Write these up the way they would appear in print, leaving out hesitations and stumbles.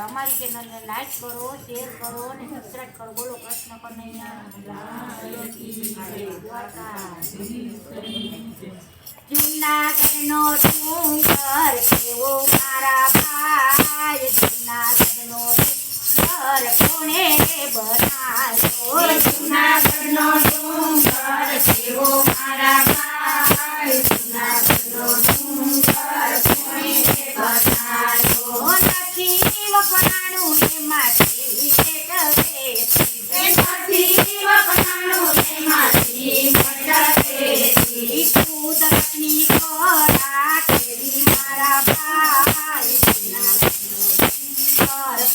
અમારી ચેનલને લાઈક કરો, શેર કરો અને સબસ્ક્રાઇબ કરો. બોલો કૃષ્ણ કનૈયા જૂનાગઢનો ડુંગર કેવો મારા ભાઈ, જૂનાગઢનો ડુંગર કોણે બનાવ્યો? જૂનાગઢનો ડુંગર કેવો મારા ભાઈ, જૂનાગઢનો ડુંગર કોણે બનાવ્યો? નથી વપરાણું એમાંથી કુદરતની કળા કેવી મારા ભાઈ,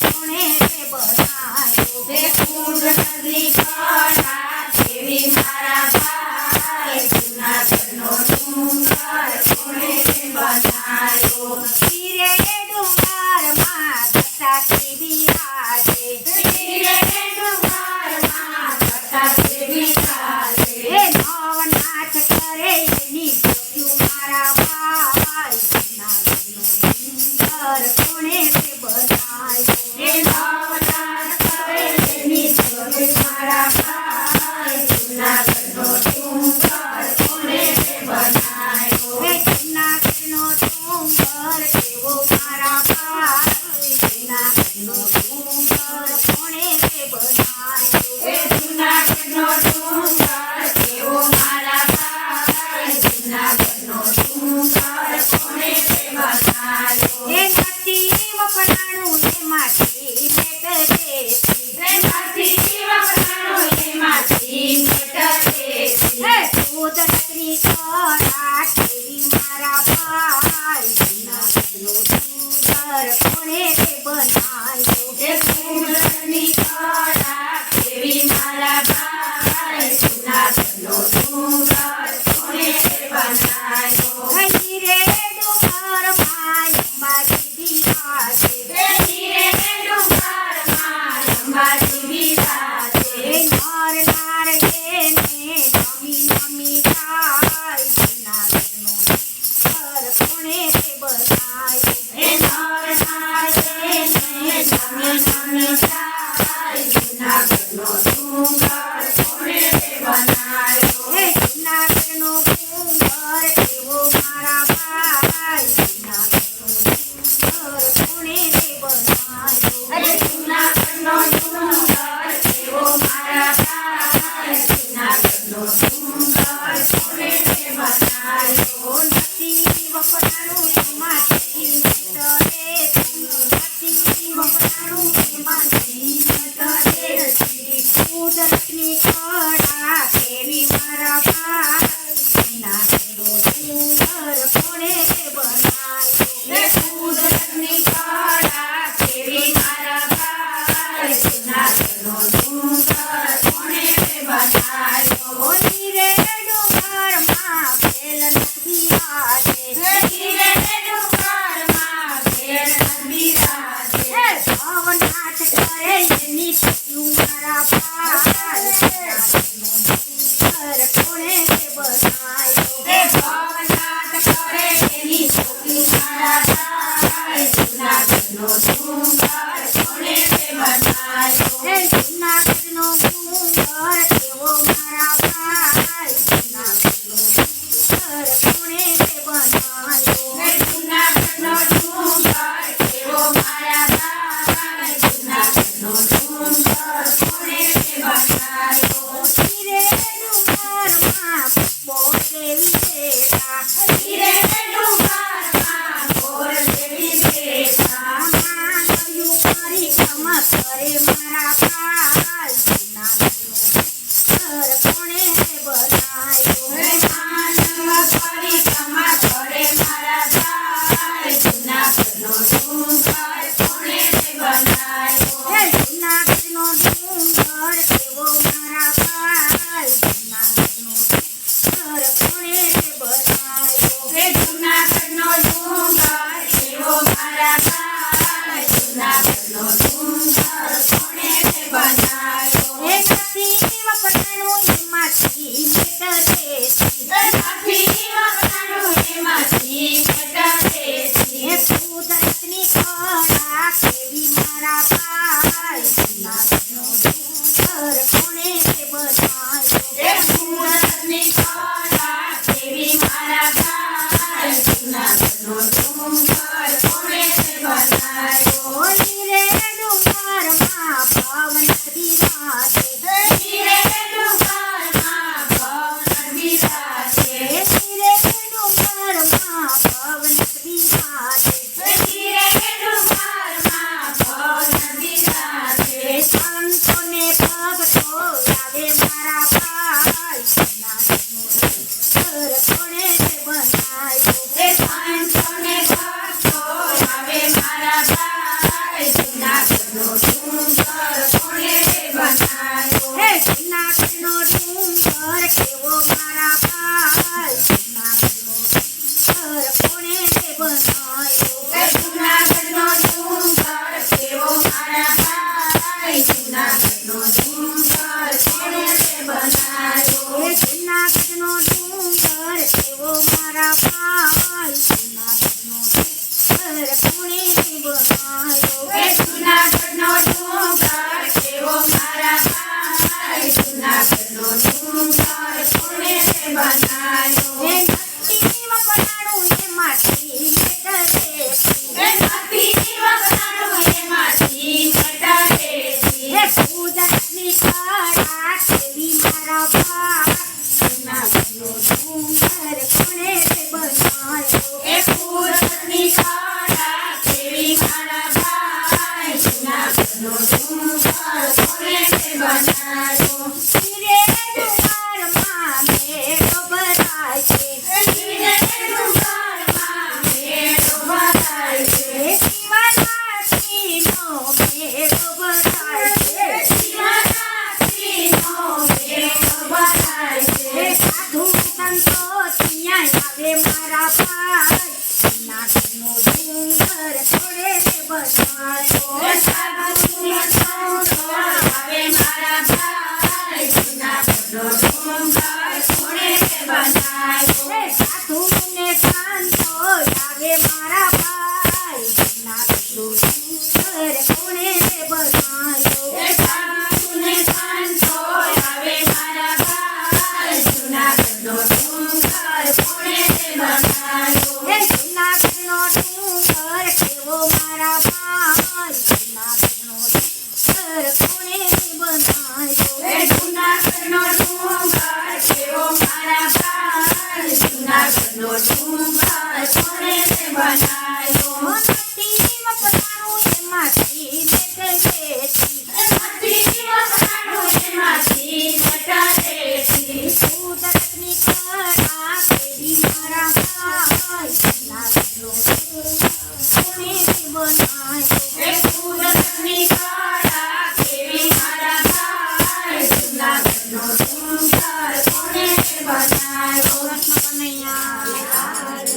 કોણે બનાવ્યો? કુદરતની કળા કેવી મારા ભાઈ, જૂનાગઢનો ડુંગર કોણે બનાવ્યો? હીરે ડુંગરમાં કથા કેવી આજે, હીરે ડુંગરમાં કથા કેવી આજે? નવનાથ કરે એની જોયું મારા ભાઈ, જૂનાગઢનો ડુંગર કોણે બનાવ્યો? નવનાથ કરે એની જોયું મારા ભાઈ, જૂનાગઢનો ડુંગર કોણે બનાવ્યો? જૂનાગઢનો ડુંગર કેવો મારા ભાઈ, જૂનાગઢનો ડુંગર કોણે બનાવ્યો? જૂનાગઢનો ડુંગર કેવો મારા ભાઈ, જૂનાગઢનો ડુંગર કોણે બનાવ્યો? નથી વપરાણું એમાંથી મેટરેથી, નથી વપરાણું એમાંથી મેટરેથી. કુદરતની કળા કેવી મારા ભાઈ, જૂનાગઢનો ડુંગર કોણે બનાવ્યો? કુદરતની કળા કેવી મારા ભાઈ, જૂનાગઢનો ડુંગર કોણે બનાવ્યો? હીરે ડુંગરમાં અંબાજી બિરાજે, હીરે ડુંગરમાં અંબાજી બિરાજે. નર નાર એને નમી નમી જાય, જૂનાગઢનો ડુંગર કોણે બનાવ્યો? નર નાર એને નમી નમી જાય, જૂનાગઢનો ડુંગર કોણે બનાવ્યો? જૂનાગઢનો ડુંગર કેવો મારા ભાઈ, જૂનાગઢનો ડુંગર કોણે બનાવ્યો? જૂનાગઢનો ડુંગર કેવો મારા ભાઈ, જૂનાગઢનો ડુંગર કોણે બનાવ્યો? નથી વપરાણું એમાંથી મેટરેથી, નથી વપરાણું એમાંથી મેટરેથી. કુદરતની કળા કેવી મારા ભાઈ, જૂનાગઢનો ડુંગર કોણે બનાવ્યો? કુદરતની કળા કેવી મારા ભાઈ, જૂનાગઢનો ડુંગર કોણે બનાવ્યો? હીરે ડુંગરમાં ભેલનાથ બિરાજે, હીરે ડુંગરમાં ભેલનાથ બિરાજે. ભવનાથ કરે એની જોયું મારા ભાઈ, જૂનાગઢનો ડુંગર કોણે બનાવ્યો? ભવનાથ કરે એની જોયું મારા ભાઈ, જૂનાગઢનો ડુંગર કોણે બનાવ્યો? જૂનાગઢનો ડુંગર કેવો મારા ભાઈ, જૂનાગઢનો ડુંગર કોણે બનાવ્યો? જૂનાગઢનો ડુંગર કેવો મારા ભાઈ, જૂનાગઢનો ડુંગર કોણે બનાવ્યો? હીરે ડુંગરમાં બોર દેવી બેઠા, હીરે ડુંગરમાં બોર દેવી બેઠા. માંગલ્યું પરિક્રમા કરે મારા ભાઈ, જૂનાગઢનો ડુંગર કોણે બનાવ્યો? માનવ પરિક્રમા કરે મારા ભાઈ, જૂનાગઢનો ડુંગર કોણે બનાવ્યો? જૂનાગઢનો ડુંગર કેવો મારા ભાઈ, જૂનાગઢનો ડુંગર કોણે બનાવ્યો? જૂનાગઢનો ડુંગર કેવો મારા ભાઈ, જૂનાગઢનો ડુંગર કોણે બનાવ્યો? નથી વપરાણું એમાંથી મેટરેથી, નથી વપરાણું એમાંથી મેટરેથી. કુદરતની કળા કેવી મારા ભાઈ જૂનાગઢનો ડુંગર કોણે તે બનાવ્યો એ સુરતની કળા કેવી મારા ભાઈ જૂનાગઢનો ડુંગર કોણે તે બનાવ્યો હોલી રે ડુંગરમાં પવન બિરાજે હીરે ડુંગરમાં પવન બિરાજે હીરે ડુંગરમાં પવન બિરાજે હીરે ડુંગરમાં પવન બિરાજે સંતોને ભક્તો આવે મારા ભાઈ જૂનાગઢનો ડુંગર કોણે તે બનાવ્યો એ સંતોને ભક્તો આવે મારા ભાઈ જૂનાગઢનો ડુંગર કોણે તે બનાવ્યો હે જૂનાગઢનો ડુંગર કેવો મારા ભાઈ જૂનાગઢનો ડુંગર કોણે તે બનાવ્યો એ જૂનાગઢનો ડુંગર કેવો મારા ભાઈ જૂનાગઢનો ડુંગર કોણે તે બનાવ્યો હે જૂનાગઢનો ડુંગર કેવો મારા ભાઈ જૂનાગઢનો ડુંગર કોણે તે બનાવ્યો એ જૂનાગઢનો ડુંગર કેવો મારા ભાઈ જૂનાગઢનો ડુંગર કોણે તે બનાવ્યો હે નદીમાં પડાણું એ માટી મેટરેથી એ નદીની વગડાનું એમાંથી ચટાડેથી હે કુદરતની કળા કેવી મારા ભાઈ જૂનાગઢનો ડુંગર કોણે તે બનાવ્યો એ કુદરતની કળા કેવી મારા ભાઈ જૂનાગઢનો ડુંગર કોણે તે બનાવ્યો હીરે ડુંગરમાં મેળો ભરાય છે હીરે ડુંગરમાં મેળો ભરાય છે હે શિવરાત્રિનો મેળો ભરાય છે શિવરાત્રિનો મેળો ભરાય છે હે સાધુ સંતો ત્યાં આવે મારા ભાઈ જૂનાગઢનો ડુંગર કોણે તે બનાવ્યો એ સાધુને સંતો આવે મારા ભાઈ જૂનાગઢનો ડુંગર કોણે તે બનાવ્યો હે સાધુને સંતો આવે મારા ભાઈ જૂનાગઢનો ડુંગર કોણે તે બનાવ્યો એ સાધુને સંતો આવે મારા ભાઈ જૂનાગઢનો ડુંગર કોણે તે બનાવ્યો હે જૂનાગઢનો ડુંગર કેવો મારા ભાઈ જૂનાગઢનો ડુંગર કોણે તે બનાવ્યો એ જૂનાગઢનો ડુંગર કેવો મારા ભાઈ જૂનાગઢનો ડુંગર કોણે તે બનાવ્યો નદીમાં પડાણું એ માટી મેટરેથી નદીની વગડાનું એમાંથી ચટાડેથી કુદરતની કળા કેવી મારા ભાઈ જૂનાગઢનો ડુંગર કોણે તે બનાવ્યો એ કુદરતની કળા કેવી મારા ભાઈ જૂનાગઢનો ડુંગર કોણે તે બનાવ્યો કૃષ્ણ કનૈયા લાલ